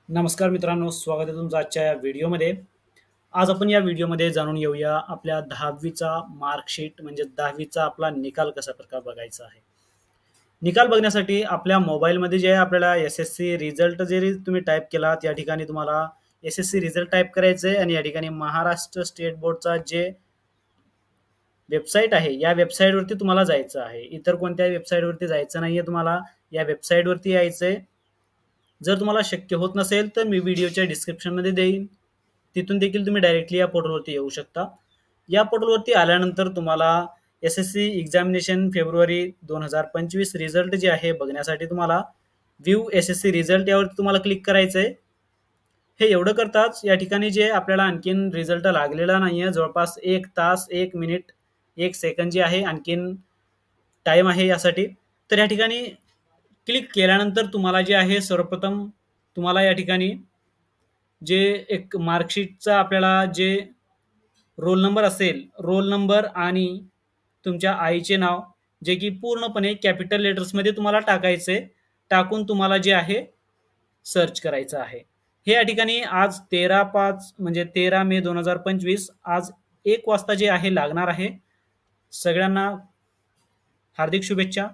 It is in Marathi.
नमस्कार मित्रांनो, स्वागत आहे तुमचं आजच्या या व्हिडिओमध्ये. आज आपण या व्हिडिओमध्ये जाणून घेऊया आपल्या 10वीचा मार्कशीट म्हणजे 10वीचा आपला निकाल कसा प्रकार बघायचा आहे. निकाल बघण्यासाठी आपल्या मोबाईलमध्ये जे आहे आपल्याला एस-एस-सी रिझल्ट जरी तुम्ही टाइप केला, या ठिकाणी तुम्हाला एस-एस-सी रिझल्ट टाइप करायचं आहे आणि या ठिकाणी महाराष्ट्र स्टेट बोर्डचा जे वेबसाईट आहे, या वेबसाईटवरती तुम्हाला जायचं आहे. इतर कोणत्याही वेबसाईटवरती जायचं नाहीये तुम्हाला. या वेबसाईटवरती यायचंय. जर तुम्हाला शक्य होत नसेल तर मी व्हिडिओच्या डिस्क्रिप्शनमध्ये देईन. तिथून देखील तुम्ही डायरेक्टली या पोर्टलवरती येऊ शकता. या पोर्टलवरती आल्यानंतर तुम्हाला एस-एस-सी एक्झामिनेशन फेब्रुवारी 2025 रिझल्ट जे आहे बघण्यासाठी तुम्हाला व्ह्यू एस-एस-सी रिझल्ट यावरती तुम्हाला क्लिक करायचं आहे. हे एवढं करताच या ठिकाणी जे आपल्याला आणखीन रिझल्ट लागलेला नाहीये. जवळपास 1 तास 1 मिनिट 1 सेकंद जे आहे आणखीन टाईम आहे यासाठी. तर या ठिकाणी क्लिक केल्यानंतर तुम्हाला जे आहे सर्वप्रथम तुम्हाला या ठिकाणी जे एक मार्कशीटचा आपल्याला जे रोल नंबर असेल, रोल नंबर आणि तुमच्या आईचे नाव जे की पूर्णपणे कॅपिटल लेटर्समध्ये तुम्हाला टाकायचे. टाकून तुम्हाला जे आहे सर्च करायचं आहे. हे या ठिकाणी आज 13/5 म्हणजे 13 मे 2025 आज 1 वाजता जे आहे लागणार आहे. सगळ्यांना हार्दिक शुभेच्छा.